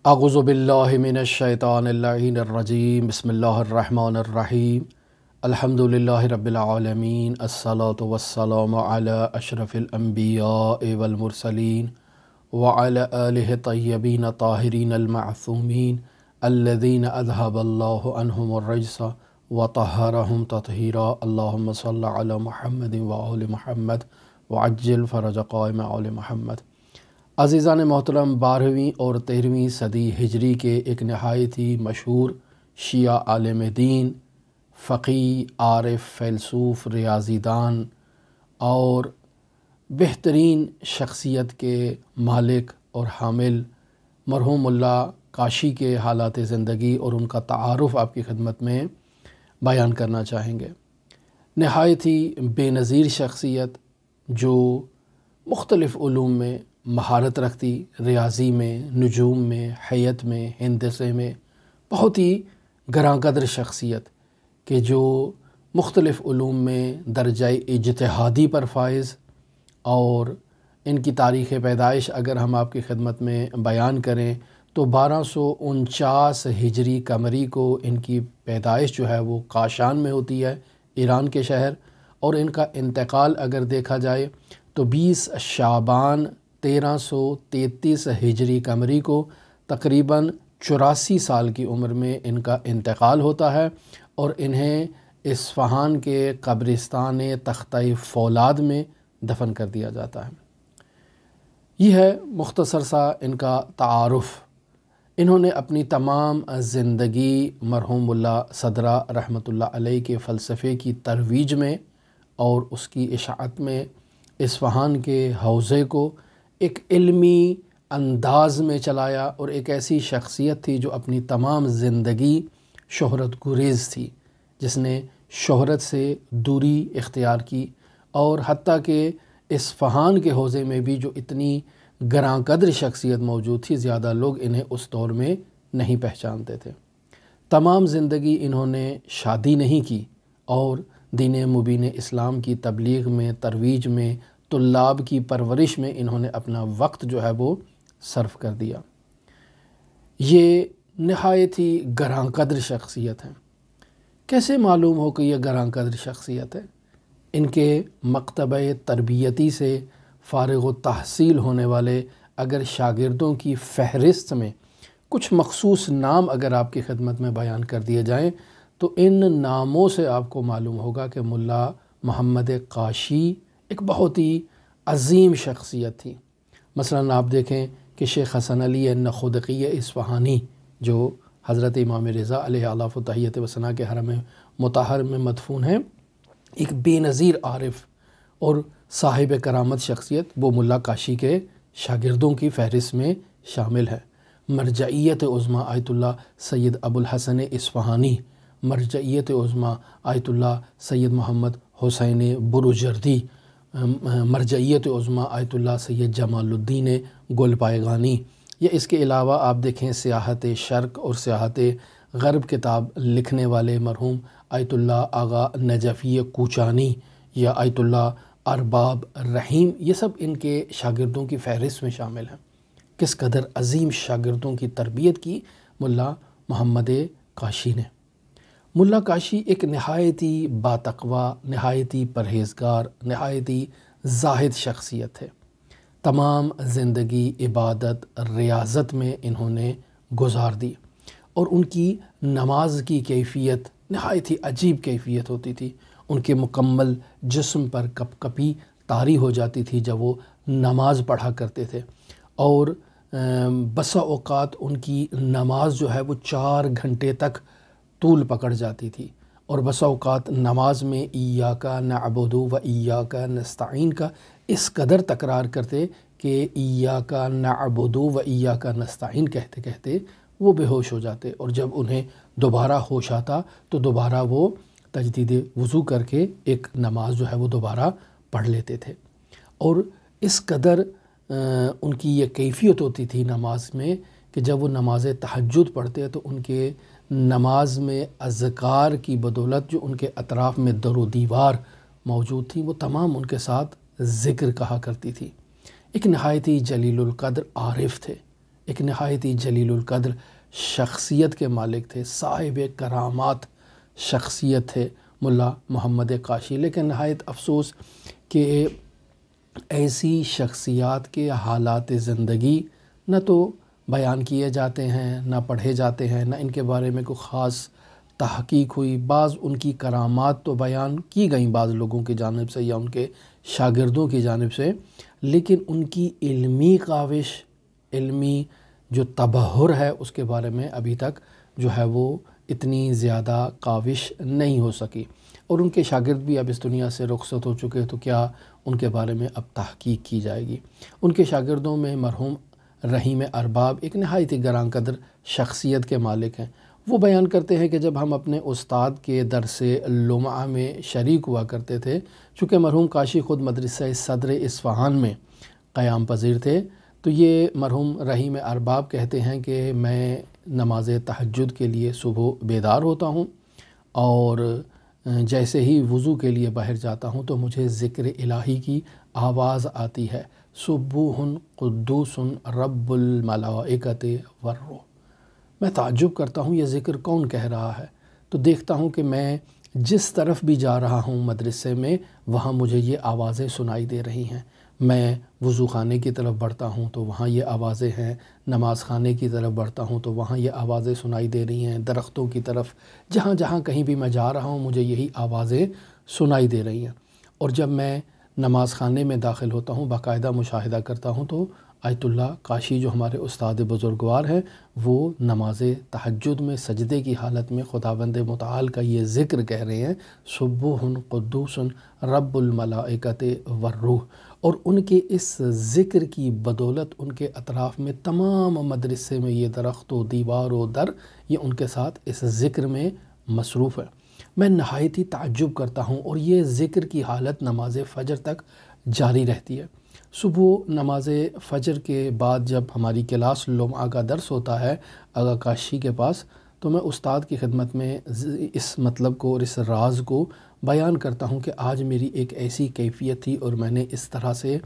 اعوذ باللہ من الشیطان اللعین الرجیم بسم اللہ الرحمن الرحیم الحمد للہ رب العالمین الصلاة والسلام علی اشرف الانبیاء والمرسلین وعلی آلہ طیبین طاہرین المعصومین الذین اذهب اللہ عنہم الرجس وطہرہم تطہیرا اللہم صل علی محمد وآل محمد وعجل فرج قائم آل محمد۔ عزیزان محترم، 12ویں اور 13ویں صدی ہجری کے ایک نہایت ہی مشہور شیعہ عالم دین، فقی، عارف، فیلسوف، ریاضی دان اور بہترین شخصیت کے مالک اور حامل مرحوم ملا کاشی کے حالات زندگی اور ان کا تعارف آپ کی خدمت میں بیان کرنا چاہیں گے۔ نہایت ہی بے نظیر شخصیت جو مختلف علوم میں مہارت رکھتی، ریاضی میں، نجوم میں، حیت میں، ہندسے میں، بہت ہی گراں قدر شخصیت کہ جو مختلف علوم میں درجہ اجتہادی پر فائز، اور ان کی تاریخ پیدائش اگر ہم آپ کی خدمت میں بیان کریں تو 1249 ہجری قمری کو ان کی پیدائش جو ہے وہ کاشان میں ہوتی ہے، ایران کے شہر، اور ان کا انتقال اگر دیکھا جائے تو 20 شعبان 1333 ہجری قمری کو تقریباً 84 سال کی عمر میں ان کا انتقال ہوتا ہے، اور انہیں اصفہان کے قبرستان تختہ فولاد میں دفن کر دیا جاتا ہے۔ یہ ہے مختصر سا ان کا تعارف۔ انہوں نے اپنی تمام زندگی مرحوم ملا صدرہ رحمۃ اللہ علیہ کے فلسفے کی ترویج میں اور اس کی اشاعت میں اصفہان کے حوزے کو ایک علمی انداز میں چلایا، اور ایک ایسی شخصیت تھی جو اپنی تمام زندگی شہرت گریز تھی، جس نے شہرت سے دوری اختیار کی، اور حتیٰ کہ اصفہان کے حوزے میں بھی جو اتنی گراں قدر شخصیت موجود تھی، زیادہ لوگ انہیں اس دور میں نہیں پہچانتے تھے۔ تمام زندگی انہوں نے شادی نہیں کی، اور دین مبین اسلام کی تبلیغ میں، ترویج میں، طلاب کی پرورش میں انہوں نے اپنا وقت جو ہے وہ صرف کر دیا۔ یہ نہایت ہی گراں قدر شخصیت ہے۔ کیسے معلوم ہو کہ یہ گراں قدر شخصیت ہے؟ ان کے مکتبہ تربیتی سے فارغ التحصیل ہونے والے اگر شاگردوں کی فہرست میں کچھ مخصوص نام اگر آپ کی خدمت میں بیان کر دیے جائیں تو ان ناموں سے آپ کو معلوم ہوگا کہ ملا محمد کاشی ایک بہت ہی عظیم شخصیت تھی۔ مثلا آپ دیکھیں کہ شیخ حسن علی نخودقی اصفہانی جو حضرت امام رضا علیہ آلاف و تحیت و ثنا کے حرم مطہر میں مدفون ہیں، ایک بے نظیر عارف اور صاحب کرامت شخصیت، وہ ملا کاشی کے شاگردوں کی فہرست میں شامل ہے۔ مرجعیت عظمیٰ آیت اللہ سید ابو الحسن اصفہانی، مرجعیت عظمیٰ آیت اللہ سید محمد حسین بروجردی، مرجعیت عظمیٰ آیت اللہ سید جمال الدین گل پائگانی، یا اس کے علاوہ آپ دیکھیں سیاحت شرق اور سیاحت غرب کتاب لکھنے والے مرحوم آیت اللہ آغا نجفی کوچانی یا آیت اللہ ارباب رحیم، یہ سب ان کے شاگردوں کی فہرست میں شامل ہیں۔ کس قدر عظیم شاگردوں کی تربیت کی ملا محمد کاشی نے۔ ملا کاشی ایک نہایت ہی باتقویٰ، نہایت ہی پرہیزگار، نہایت ہی زاہد شخصیت ہے۔ تمام زندگی عبادت، ریاضت میں انہوں نے گزار دی، اور ان کی نماز کی کیفیت نہایت ہی عجیب کیفیت ہوتی تھی۔ ان کے مکمل جسم پر کپ کپی طاری ہو جاتی تھی جب وہ نماز پڑھا کرتے تھے، اور بسا اوقات ان کی نماز جو ہے وہ 4 گھنٹے تک طول پکڑ جاتی تھی، اور بسا اوقات نماز میں ایاک نعبد و ایاک نستعین کا اس قدر تکرار کرتے کہ ایاک نعبد و ایاک نستعین کہتے کہتے وہ بے ہوش ہو جاتے، اور جب انہیں دوبارہ ہوش آتا تو دوبارہ وہ تجدید وضو کر کے ایک نماز جو ہے وہ دوبارہ پڑھ لیتے تھے۔ اور اس قدر ان کی یہ کیفیت ہوتی تھی نماز میں کہ جب وہ نماز تہجد پڑھتے تو ان کے نماز میں اذکار کی بدولت جو ان کے اطراف میں در و دیوار موجود تھی وہ تمام ان کے ساتھ ذکر کہا کرتی تھی۔ ایک نہایت ہی جلیل القدر عارف تھے، ایک نہایت ہی جلیل القدر شخصیت کے مالک تھے، صاحب کرامات شخصیت تھے ملا محمد قاشی۔ لیکن نہایت افسوس کہ ایسی شخصیات کے حالات زندگی نہ تو بیان کیے جاتے ہیں، نہ پڑھے جاتے ہیں، نہ ان کے بارے میں کوئی خاص تحقیق ہوئی۔ بعض ان کی کرامات تو بیان کی گئیں بعض لوگوں کی جانب سے یا ان کے شاگردوں کی جانب سے، لیکن ان کی علمی کاوش، علمی جو تبحر ہے اس کے بارے میں ابھی تک جو ہے وہ اتنی زیادہ کاوش نہیں ہو سکی، اور ان کے شاگرد بھی اب اس دنیا سے رخصت ہو چکے، تو کیا ان کے بارے میں اب تحقیق کی جائے گی۔ ان کے شاگردوں میں مرحوم رحیم ارباب ایک نہایت ہی گراں قدر شخصیت کے مالک ہیں۔ وہ بیان کرتے ہیں کہ جب ہم اپنے استاد کے درس لمعہ میں شریک ہوا کرتے تھے، چونکہ مرحوم قاشی خود مدرسہ صدر اصفہان میں قیام پذیر تھے، تو یہ مرحوم رحیم ارباب کہتے ہیں کہ میں نماز تہجد کے لیے صبح بیدار ہوتا ہوں، اور جیسے ہی وضو کے لیے باہر جاتا ہوں تو مجھے ذکر الہی کی آواز آتی ہے، سبوح قدوس رب الملائکۃ والروح۔ میں تعجب کرتا ہوں یہ ذکر کون کہہ رہا ہے، تو دیکھتا ہوں کہ میں جس طرف بھی جا رہا ہوں مدرسے میں، وہاں مجھے یہ آوازیں سنائی دے رہی ہیں۔ میں وضو خانے کی طرف بڑھتا ہوں تو وہاں یہ آوازیں ہیں، نماز خانے کی طرف بڑھتا ہوں تو وہاں یہ آوازیں سنائی دے رہی ہیں، درختوں کی طرف جہاں جہاں کہیں بھی میں جا رہا ہوں مجھے یہی آوازیں سنائی دے رہی ہیں۔ اور جب میں نماز خانے میں داخل ہوتا ہوں، باقاعدہ مشاہدہ کرتا ہوں تو آیت اللہ قاشی جو ہمارے استاد بزرگوار ہیں، وہ نماز تہجد میں سجدے کی حالت میں خداوند متعال کا یہ ذکر کہہ رہے ہیں، سبوح قدوس رب الملائکۃ والروح۔ اور ان کے اس ذکر کی بدولت ان کے اطراف میں تمام مدرسے میں یہ درخت و دیوار و در یہ ان کے ساتھ اس ذکر میں مصروف ہے۔ میں نہایت ہی تعجب کرتا ہوں، اور یہ ذکر کی حالت نماز فجر تک جاری رہتی ہے۔ صبح نماز فجر کے بعد جب ہماری کلاس لمعہ کا درس ہوتا ہے آغا قاشی کے پاس، تو میں استاد کی خدمت میں اس مطلب کو اور اس راز کو بیان کرتا ہوں کہ آج میری ایک ایسی کیفیت تھی اور میں نے اس طرح سے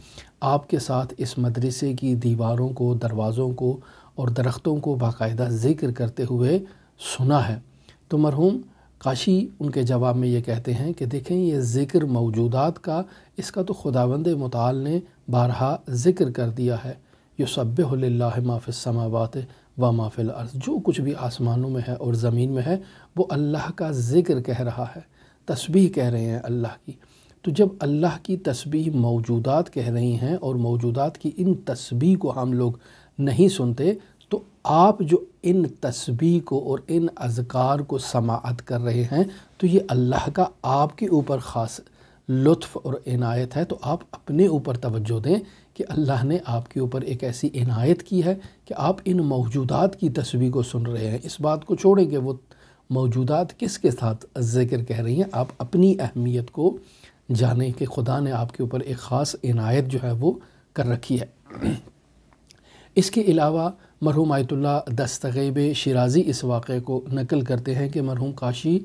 آپ کے ساتھ اس مدرسے کی دیواروں کو، دروازوں کو اور درختوں کو باقاعدہ ذکر کرتے ہوئے سنا ہے۔ تو مرحوم قاشی ان کے جواب میں یہ کہتے ہیں کہ دیکھیں یہ ذکر موجودات کا، اس کا تو خداوند متعال نے بارہا ذکر کر دیا ہے، یسبح للہ ما فی السماوات و ما فی الارض، جو کچھ بھی آسمانوں میں ہے اور زمین میں ہے وہ اللہ کا ذکر کہہ رہا ہے، تسبیح کہہ رہے ہیں اللہ کی۔ تو جب اللہ کی تسبیح موجودات کہہ رہی ہیں اور موجودات کی ان تسبیح کو ہم لوگ نہیں سنتے، تو آپ جو ان تسبیح کو اور ان اذکار کو سماعت کر رہے ہیں تو یہ اللہ کا آپ کے اوپر خاص لطف اور عنایت ہے۔ تو آپ اپنے اوپر توجہ دیں کہ اللہ نے آپ کے اوپر ایک ایسی عنایت کی ہے کہ آپ ان موجودات کی تسبیح کو سن رہے ہیں۔ اس بات کو چھوڑیں کہ وہ موجودات کس کے ساتھ ذکر کہہ رہی ہیں، آپ اپنی اہمیت کو جانیں کہ خدا نے آپ کے اوپر ایک خاص عنایت جو ہے وہ کر رکھی ہے۔ اس کے علاوہ مرحوم آیت اللہ دستغیب شیرازی اس واقعے کو نقل کرتے ہیں کہ مرحوم قاشی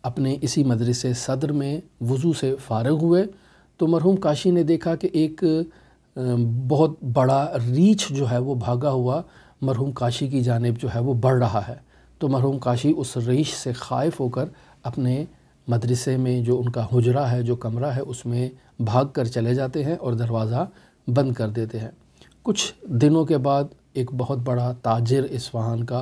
اپنے اسی مدرسے صدر میں وضو سے فارغ ہوئے تو مرحوم قاشی نے دیکھا کہ ایک بہت بڑا ریچھ جو ہے وہ بھاگا ہوا مرحوم قاشی کی جانب جو ہے وہ بڑھ رہا ہے۔ تو مرحوم قاشی اس ریچھ سے خائف ہو کر اپنے مدرسے میں جو ان کا حجرہ ہے، جو کمرہ ہے، اس میں بھاگ کر چلے جاتے ہیں اور دروازہ بند کر دیتے ہیں۔ کچھ دنوں کے بعد ایک بہت بڑا تاجر اصفہان کا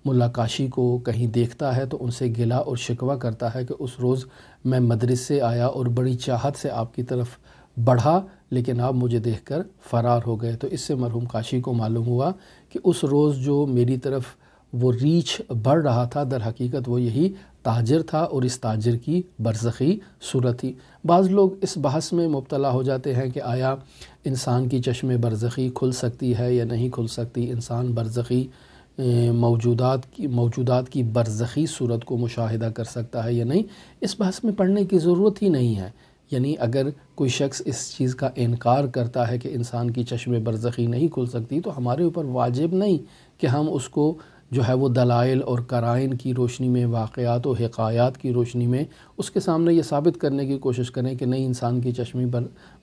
ملا قاشی کو کہیں دیکھتا ہے تو ان سے گلہ اور شکوہ کرتا ہے کہ اس روز میں مدرسے آیا اور بڑی چاہت سے آپ کی طرف بڑھا، لیکن آپ مجھے دیکھ کر فرار ہو گئے۔ تو اس سے مرحوم قاشی کو معلوم ہوا کہ اس روز جو میری طرف وہ ریچھ بڑھ رہا تھا در حقیقت وہ یہی تاجر تھا اور اس تاجر کی برزخی صورت تھی۔ بعض لوگ اس بحث میں مبتلا ہو جاتے ہیں کہ آیا انسان کی چشم برزخی کھل سکتی ہے یا نہیں کھل سکتی، انسان برزخی موجودات کی برزخی صورت کو مشاہدہ کر سکتا ہے یا نہیں۔ اس بحث میں پڑھنے کی ضرورت ہی نہیں ہے، یعنی اگر کوئی شخص اس چیز کا انکار کرتا ہے کہ انسان کی چشم برزخی نہیں کھل سکتی تو ہمارے اوپر واجب نہیں کہ ہم اس کو جو ہے وہ دلائل اور قرائن کی روشنی میں، واقعات و حکایات کی روشنی میں اس کے سامنے یہ ثابت کرنے کی کوشش کریں کہ نہیں، انسان کی چشمی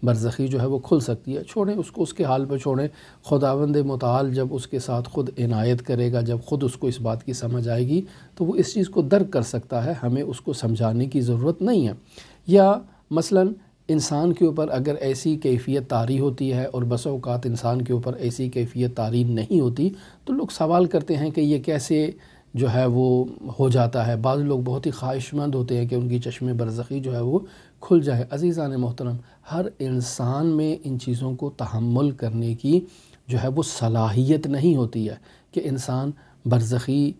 برزخی جو ہے وہ کھل سکتی ہے، چھوڑیں اس کو، اس کے حال پہ چھوڑیں۔ خداوند متعال جب اس کے ساتھ خود عنایت کرے گا، جب خود اس کو اس بات کی سمجھ آئے گی تو وہ اس چیز کو درک کر سکتا ہے، ہمیں اس کو سمجھانے کی ضرورت نہیں ہے۔ یا مثلاً انسان کے اوپر اگر ایسی کیفیت طاری ہوتی ہے اور بسا اوقات انسان کے اوپر ایسی کیفیت طاری نہیں ہوتی، تو لوگ سوال کرتے ہیں کہ یہ کیسے جو ہے وہ ہو جاتا ہے۔ بعض لوگ بہت ہی خواہش مند ہوتے ہیں کہ ان کی چشم برزخی جو ہے وہ کھل جائے۔ عزیزان محترم، ہر انسان میں ان چیزوں کو تحمل کرنے کی جو ہے وہ صلاحیت نہیں ہوتی ہے کہ انسان برزخی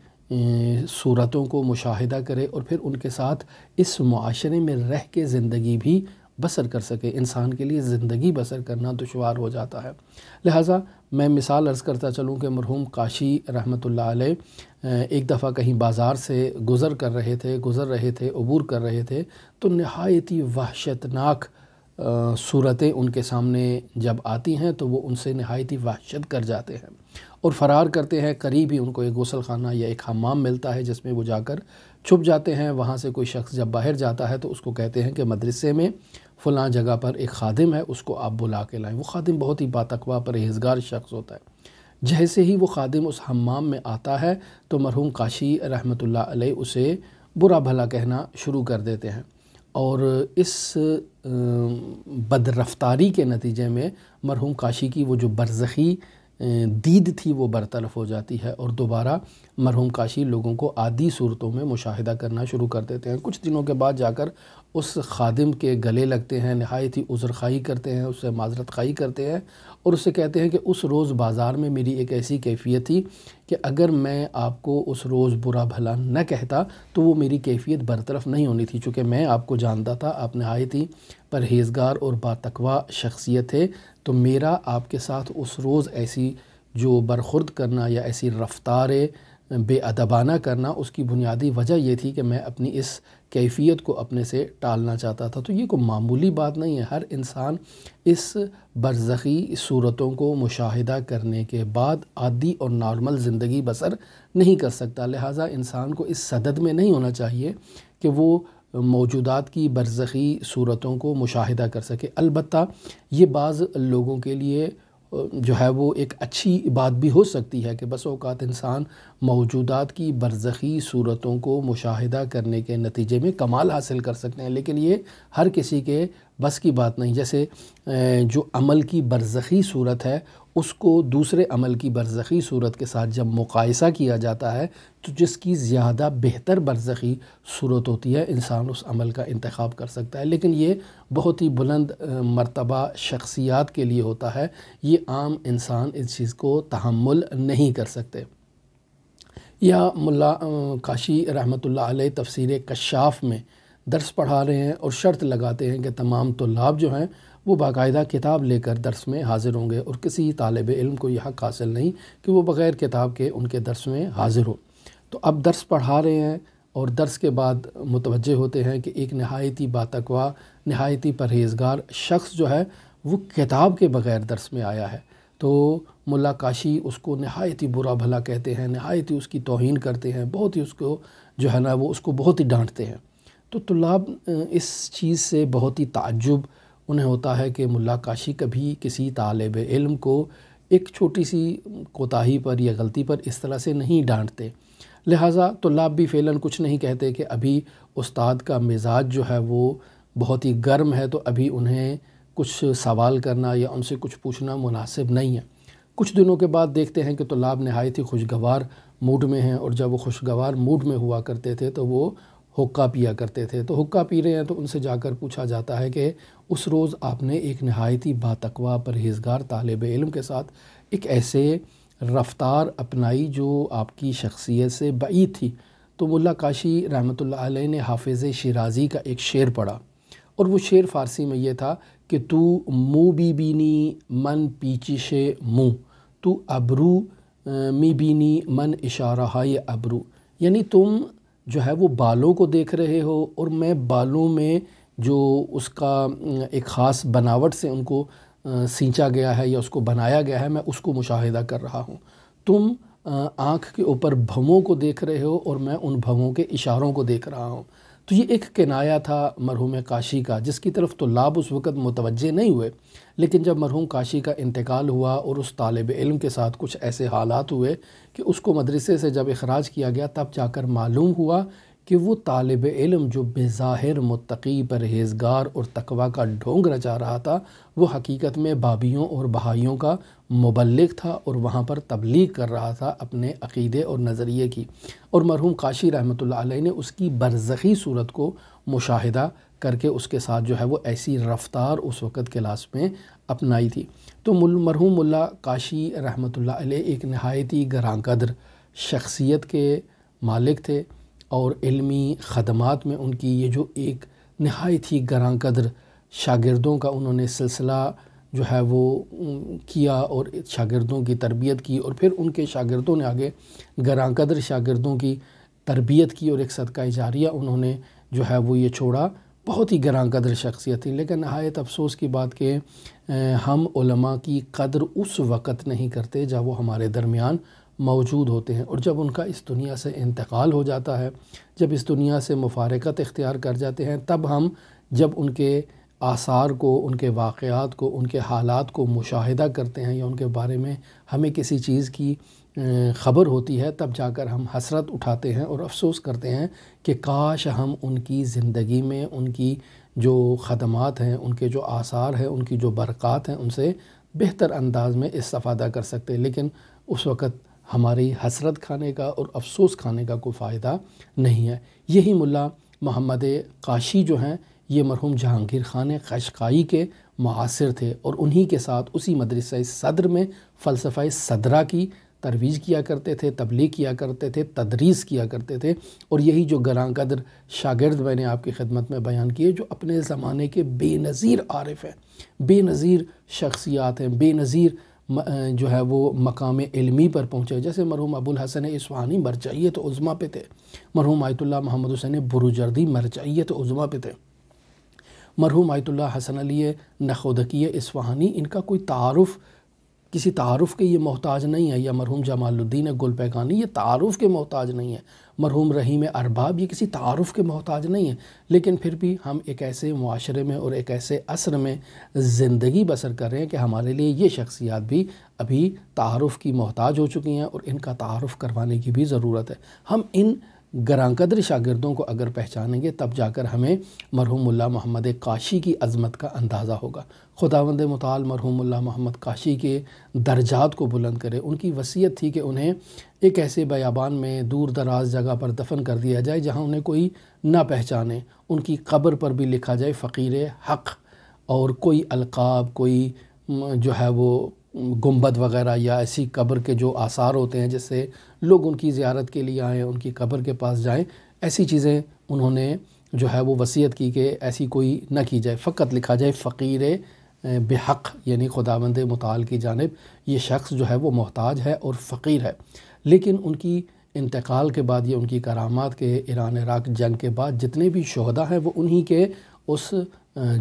صورتوں کو مشاہدہ کرے اور پھر ان کے ساتھ اس معاشرے میں رہ کے زندگی بھی بسر کر سکے۔ انسان کے لیے زندگی بسر کرنا دشوار ہو جاتا ہے۔ لہٰذا میں مثال عرض کرتا چلوں کہ مرحوم کاشی رحمۃ اللہ علیہ ایک دفعہ کہیں بازار سے گزر رہے تھے، عبور کر رہے تھے، تو نہایت ہی وحشتناک صورتیں ان کے سامنے جب آتی ہیں تو وہ ان سے نہایت ہی وحشت کر جاتے ہیں اور فرار کرتے ہیں۔ قریب ہی ان کو ایک غسل خانہ یا ایک حمام ملتا ہے جس میں وہ جا کر چھپ جاتے ہیں۔ وہاں سے کوئی شخص جب باہر جاتا ہے تو اس کو کہتے ہیں کہ مدرسے میں فلاں جگہ پر ایک خادم ہے، اس کو آپ بلا کے لائیں۔ وہ خادم بہت ہی باتقوا پرہیزگار شخص ہوتا ہے۔ جیسے ہی وہ خادم اس حمام میں آتا ہے تو مرحوم کاشی رحمۃ اللہ علیہ اسے برا بھلا کہنا شروع کر دیتے ہیں، اور اس بد رفتاری کے نتیجے میں مرحوم کاشی کی وہ جو برزخی دید تھی وہ برطرف ہو جاتی ہے، اور دوبارہ مرحوم کاشی لوگوں کو عادی صورتوں میں مشاہدہ کرنا شروع کر دیتے ہیں۔ کچھ دنوں کے بعد جا کر اس خادم کے گلے لگتے ہیں، نہایت ہی عذر خواہی کرتے ہیں، اس سے معذرت خواہی کرتے ہیں اور اس سے کہتے ہیں کہ اس روز بازار میں میری ایک ایسی کیفیت تھی کہ اگر میں آپ کو اس روز برا بھلا نہ کہتا تو وہ میری کیفیت برطرف نہیں ہونی تھی، چونکہ میں آپ کو جانتا تھا، آپ نہایت ہی پرہیزگار اور باتقوا شخصیت تھے، تو میرا آپ کے ساتھ اس روز ایسی جو برخورد کرنا یا ایسی رفتار بے ادبانہ کرنا، اس کی بنیادی وجہ یہ تھی کہ میں اپنی اس کیفیت کو اپنے سے ٹالنا چاہتا تھا۔ تو یہ کوئی معمولی بات نہیں ہے۔ ہر انسان اس برزخی صورتوں کو مشاہدہ کرنے کے بعد عادی اور نارمل زندگی بسر نہیں کر سکتا، لہٰذا انسان کو اس صدد میں نہیں ہونا چاہیے کہ وہ موجودات کی برزخی صورتوں کو مشاہدہ کر سکے۔ البتہ یہ بعض لوگوں کے لیے جو ہے وہ ایک اچھی بات بھی ہو سکتی ہے کہ بس اوقات انسان موجودات کی برزخی صورتوں کو مشاہدہ کرنے کے نتیجے میں کمال حاصل کر سکتے ہیں، لیکن یہ ہر کسی کے بس کی بات نہیں۔ جیسے جو عمل کی برزخی صورت ہے اس کو دوسرے عمل کی برزخی صورت کے ساتھ جب مقایسہ کیا جاتا ہے تو جس کی زیادہ بہتر برزخی صورت ہوتی ہے انسان اس عمل کا انتخاب کر سکتا ہے، لیکن یہ بہت ہی بلند مرتبہ شخصیات کے لیے ہوتا ہے، یہ عام انسان اس چیز کو تحمل نہیں کر سکتے۔ یا ملا کاشی رحمۃ اللہ علیہ تفسیر کشاف میں درس پڑھا رہے ہیں اور شرط لگاتے ہیں کہ تمام طلاب جو ہیں وہ باقاعدہ کتاب لے کر درس میں حاضر ہوں گے، اور کسی طالب علم کو یہ حق حاصل نہیں کہ وہ بغیر کتاب کے ان کے درس میں حاضر ہو۔ تو اب درس پڑھا رہے ہیں اور درس کے بعد متوجہ ہوتے ہیں کہ ایک نہایت ہی باتقوا، نہایت ہی پرہیزگار شخص جو ہے وہ کتاب کے بغیر درس میں آیا ہے، تو ملا کاشی اس کو نہایت ہی برا بھلا کہتے ہیں، نہایت ہی اس کی توہین کرتے ہیں، بہت ہی اس کو جو ہے نا وہ اس کو بہت ہی ڈانٹتے ہیں۔ تو طلاب اس چیز سے بہت ہی تعجب انہیں ہوتا ہے کہ ملا کاشی کبھی کسی طالب علم کو ایک چھوٹی سی کوتاہی پر یا غلطی پر اس طرح سے نہیں ڈانٹتے، لہٰذا طلاب بھی فعلاً کچھ نہیں کہتے کہ ابھی استاد کا مزاج جو ہے وہ بہت ہی گرم ہے تو ابھی انہیں کچھ سوال کرنا یا ان سے کچھ پوچھنا مناسب نہیں ہے۔ کچھ دنوں کے بعد دیکھتے ہیں کہ طلاب نہایت ہی خوشگوار موڈ میں ہیں، اور جب وہ خوشگوار موڈ میں ہوا کرتے تھے تو وہ حقہ پیا کرتے تھے، تو حقہ پی رہے ہیں تو ان سے جا کر پوچھا جاتا ہے کہ اس روز آپ نے ایک نہایت ہی باتقوا پرہیزگار طالب علم کے ساتھ ایک ایسے رفتار اپنائی جو آپ کی شخصیت سے بعید تھی۔ تو ملا کاشی رحمۃ اللہ علیہ نے حافظ شیرازی کا ایک شعر پڑھا، اور وہ شعر فارسی میں یہ تھا کہ تو منہ بی بینی من پیچش منہ، تو ابرو می بینی من اشارہ ہائے ابرو، یعنی تم جو ہے وہ بالوں کو دیکھ رہے ہو اور میں بالوں میں جو اس کا ایک خاص بناوٹ سے ان کو سینچا گیا ہے یا اس کو بنایا گیا ہے، میں اس کو مشاہدہ کر رہا ہوں۔ تم آنکھ کے اوپر بھووں کو دیکھ رہے ہو اور میں ان بھووں کے اشاروں کو دیکھ رہا ہوں۔ تو یہ ایک کنایا تھا مرحوم کاشی کا، جس کی طرف طلاب اس وقت متوجہ نہیں ہوئے، لیکن جب مرحوم کاشی کا انتقال ہوا اور اس طالب علم کے ساتھ کچھ ایسے حالات ہوئے کہ اس کو مدرسے سے جب اخراج کیا گیا، تب جا کر معلوم ہوا کہ وہ طالب علم جو بظاہر متقی پرہیزگار اور تقوی کا ڈھونگ رچا رہا تھا، وہ حقیقت میں بابیوں اور بہائیوں کا مبلغ تھا اور وہاں پر تبلیغ کر رہا تھا اپنے عقیدے اور نظریے کی۔ اور مرحوم کاشی رحمۃ اللہ علیہ نے اس کی برزخی صورت کو مشاہدہ کر کے اس کے ساتھ جو ہے وہ ایسی رفتار اس وقت کلاس میں اپنائی تھی۔ تو مرحوم ملا کاشی رحمۃ اللہ علیہ ایک نہایت ہی گراں قدر شخصیت کے مالک تھے، اور علمی خدمات میں ان کی یہ جو ایک نہایت ہی گراں قدر شاگردوں کا انہوں نے سلسلہ جو ہے وہ کیا اور شاگردوں کی تربیت کی، اور پھر ان کے شاگردوں نے آگے گراں قدر شاگردوں کی تربیت کی، اور ایک صدقہ جاریہ انہوں نے جو ہے وہ یہ چھوڑا۔ بہت ہی گراں قدر شخصیت تھی، لیکن نہایت افسوس کی بات کہ ہم علماء کی قدر اس وقت نہیں کرتے جب وہ ہمارے درمیان موجود ہوتے ہیں، اور جب ان کا اس دنیا سے انتقال ہو جاتا ہے، جب اس دنیا سے مفارقت اختیار کر جاتے ہیں، تب ہم جب ان کے آثار کو، ان کے واقعات کو، ان کے حالات کو مشاہدہ کرتے ہیں، یا ان کے بارے میں ہمیں کسی چیز کی خبر ہوتی ہے، تب جا کر ہم حسرت اٹھاتے ہیں اور افسوس کرتے ہیں کہ کاش ہم ان کی زندگی میں ان کی جو خدمات ہیں، ان کے جو آثار ہیں، ان کی جو برکات ہیں، ان سے بہتر انداز میں استفادہ کر سکتے، لیکن اس وقت ہماری حسرت کھانے کا اور افسوس کھانے کا کوئی فائدہ نہیں ہے۔ یہی ملا محمد کاشی جو ہیں، یہ مرحوم جہانگیر خان قشقائی کے معاصر تھے، اور انہی کے ساتھ اسی مدرسہ صدر میں فلسفہ صدرہ کی ترویج کیا کرتے تھے، تبلیغ کیا کرتے تھے، تدریس کیا کرتے تھے، اور یہی جو گراں قدر شاگرد میں نے آپ کی خدمت میں بیان کیے، جو اپنے زمانے کے بے نظیر عارف ہیں، بے نظیر شخصیات ہیں، بے نظیر جو ہے وہ مقام علمی پر پہنچے، جیسے مرحوم ابو الحسن اصفہانی مرجعیت عظمیٰ پہ تھے، مرحوم آیت اللہ محمد حسین بروجردی مرجعیت عظمیٰ پہ تھے، مرحوم آیت اللہ حسن علی نخودکی اصفہانی، ان کا کوئی تعارف، کسی تعارف کے یہ محتاج نہیں ہے، یا مرحوم جمال الدین گلپیگانی یہ تعارف کے محتاج نہیں ہے، مرحوم رحیم ارباب یہ کسی تعارف کے محتاج نہیں ہے، لیکن پھر بھی ہم ایک ایسے معاشرے میں اور ایک ایسے عصر میں زندگی بسر کر رہے ہیں کہ ہمارے لیے یہ شخصیات بھی ابھی تعارف کی محتاج ہو چکی ہیں، اور ان کا تعارف کروانے کی بھی ضرورت ہے۔ ہم ان گراں قدر شاگردوں کو اگر پہچانیں گے، تب جا کر ہمیں مرحوم ملا محمد کاشی کی عظمت کا اندازہ ہوگا۔ خداوند متعال مرحوم ملا محمد کاشی کے درجات کو بلند کرے۔ ان کی وصیت تھی کہ انہیں ایک ایسے بیابان میں دور دراز جگہ پر دفن کر دیا جائے جہاں انہیں کوئی نہ پہچانے، ان کی قبر پر بھی لکھا جائے فقیر حق، اور کوئی القاب، کوئی جو ہے وہ گنبد وغیرہ یا ایسی قبر کے جو آثار ہوتے ہیں جس سے لوگ ان کی زیارت کے لیے آئیں، ان کی قبر کے پاس جائیں، ایسی چیزیں انہوں نے جو ہے وہ وصیت کی کہ ایسی کوئی نہ کی جائے، فقط لکھا جائے فقیر بحق، یعنی خداوند متعال کی جانب یہ شخص جو ہے وہ محتاج ہے اور فقیر ہے۔ لیکن ان کی انتقال کے بعد، یہ ان کی کرامات کے ایران عراق جنگ کے بعد جتنے بھی شہداء ہیں وہ انہی کے اس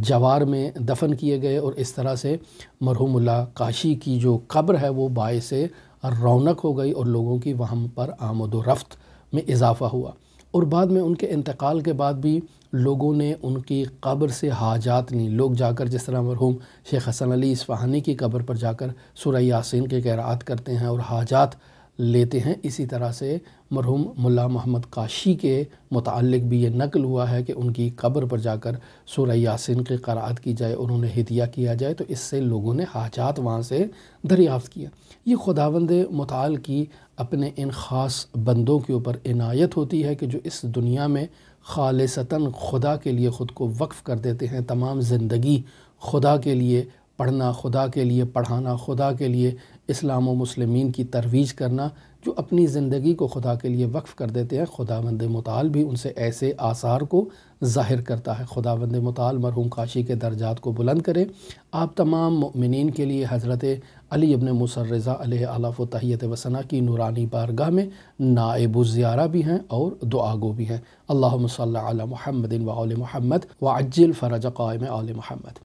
جوار میں دفن کیے گئے، اور اس طرح سے مرحوم ملا کاشی کی جو قبر ہے وہ باعث رونق ہو گئی، اور لوگوں کی وہاں پر آمد و رفت میں اضافہ ہوا۔ اور بعد میں ان کے انتقال کے بعد بھی لوگوں نے ان کی قبر سے حاجات لی، لوگ جا کر جس طرح مرحوم شیخ حسن علی اصفہانی کی قبر پر جا کر سورہ یاسین کی قرأت کرتے ہیں اور حاجات لیتے ہیں، اسی طرح سے مرحوم ملا محمد کاشی کے متعلق بھی یہ نقل ہوا ہے کہ ان کی قبر پر جا کر سورہ یاسین کی قرأت کی جائے اور انہیں ہدیہ کیا جائے، تو اس سے لوگوں نے حاجات وہاں سے دریافت کیا۔ یہ خداوند متعال کی اپنے ان خاص بندوں کے اوپر عنایت ہوتی ہے کہ جو اس دنیا میں خالصتاً خدا کے لیے خود کو وقف کر دیتے ہیں، تمام زندگی خدا کے لیے پڑھنا، خدا کے لیے پڑھانا، خدا کے لیے اسلام و مسلمین کی ترویج کرنا، جو اپنی زندگی کو خدا کے لیے وقف کر دیتے ہیں، خداوند متعال بھی ان سے ایسے آثار کو ظاہر کرتا ہے۔ خداوند متعال مرحوم کاشی کے درجات کو بلند کرے۔ آپ تمام مؤمنین کے لیے حضرت علی ابن موسیٰ الرضا علیہ آلاف و تحیت و ثنا کی نورانی بارگاہ میں نائب الزیارہ بھی ہیں اور دعا گو بھی ہیں۔ اللہم صلی علی محمد و آل محمد وعجل فرج قائم آل محمد۔